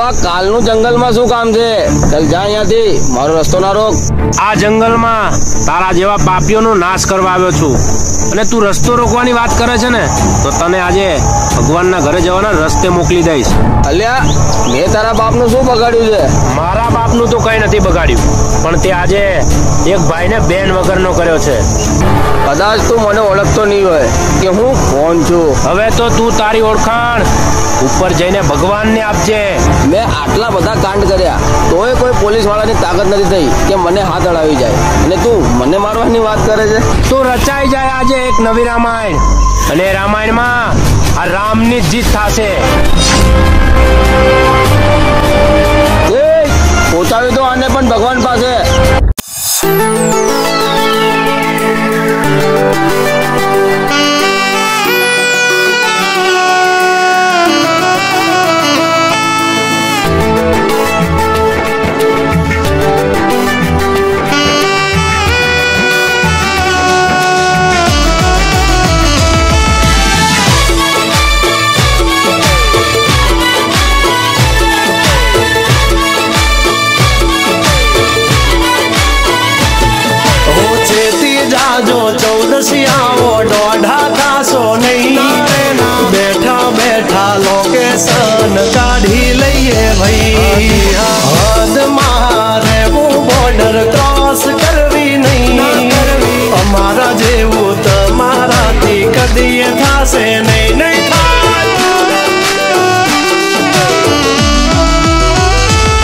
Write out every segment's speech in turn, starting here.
આ કાલનું જંગલમાં શું કામ છે? ચાલ જા અહીંયાથી, મારો રસ્તો ના રોક. આ જંગલમાં તારા જેવા પાપીઓનો નાશ કરવા આવ્યો છું અને તું રસ્તો રોકવાની વાત કરે છે ને, તો તને આજે ભગવાનના ઘરે જવાના રસ્તે મોકલી દઈશ. અલ્યા, મેં તારા બાપનું શું બગાડ્યું છે? મારા બાપનું તો કઈ નથી બગાડ્યું, પણ તે આજે એક ભાઈને બેન વગરનો કર્યો છે. કદાચ તું મને ઓળખતો નહીં હોય કે હું કોણ છું. હવે તો તું તારી ઓળખાણ ઉપર જઈને ભગવાનને આપજે. મેં આટલા બધા કાંડ કર્યા તોય કોઈ પોલીસ વાળાની તાકાત નથી થઈ કે મને હાથ અડાવી જાય, અને તું મને મારવાની વાત કરે છે. તો રચાઈ જાય આજે એક નવી રામાયણ, અને રામાયણમાં આ રામની જીત થશે. પહોંચાવી તો આને પણ ભગવાન પાસે. चौदसियाओ डोढ़ा थासो नहीं, बैठा बैठा लोकेशन काढ़ी लइए भाई. हद मारे वो बॉर्डर क्रॉस करवी नहीं, अमारा जेवू तमारा थी कदी थासे नहीं. नहीं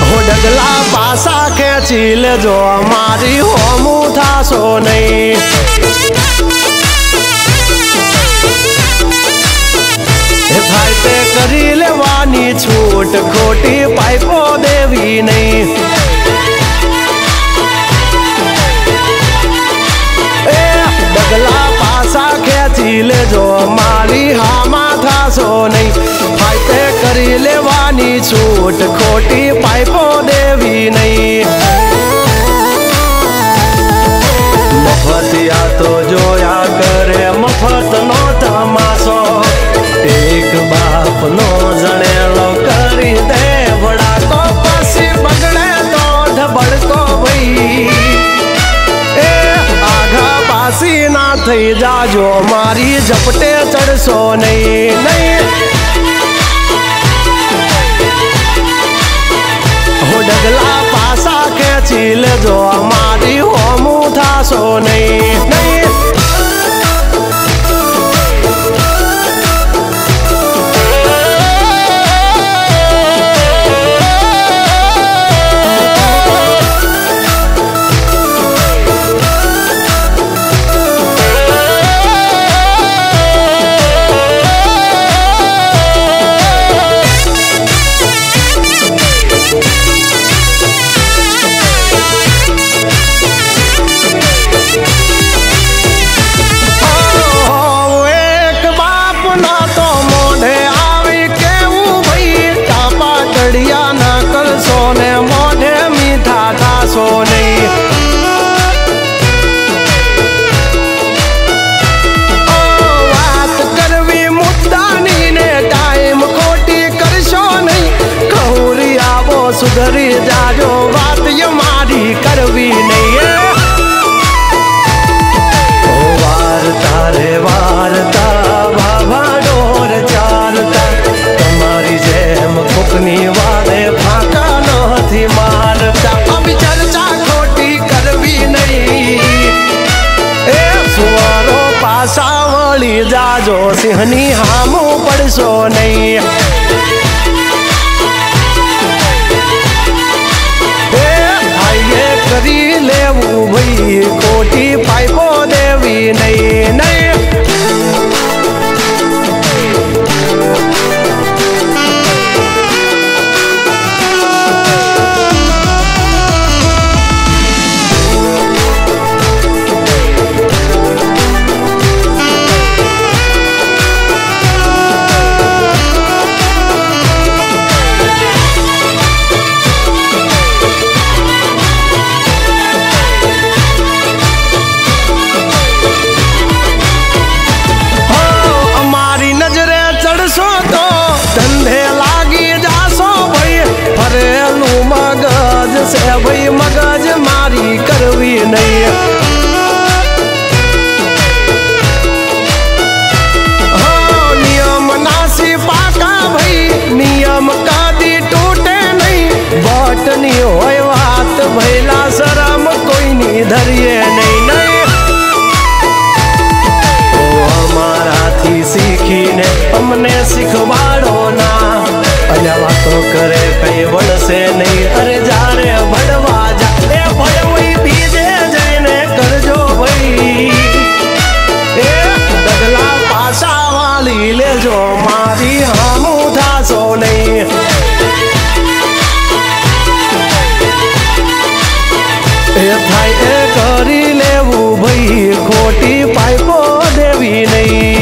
हो डगला पासा खेची लेजो अमारी होमू थासो नहीं. थायते करी लेवानी छूट, खोटी पाइपो देवी नहीं. ए डगला पासा खेची ले जो मारी हामा थासो नहीं. थायते करी लेवानी छूट, खोटी पाइपो देवी नहीं. मफतिया तो जोया करे मफत नो तमाशो, एक बाप नो जनेलो करी दे बड़ा को पसी बगड़े तो ढबड़ को भई. ए आघा पासी ना थई जाजो मारी झपटे चढ़सो नहीं. नहीं हो डगला पासा खेची लेजो मारी होमू थासो नहीं. नहीं सुधरी जाजो बात ये मारी करवी नहीं है. ओ वारता रे वारता बाबा डोर चारता, तुम्हारी जेम फुकनी वाले फाका नथी मारता. अभी चर्चा खोटी करवी नहीं. ए सुवारो पासा वળી जाजो सिंहनी हामू पड़सो नहीं. करी लेवू भई खोटी पाइपो देवी नहीं. नहीं જે થાય એ કરી લેવું ભાઈ, ખોટી પાઇપો દેવી નહીં.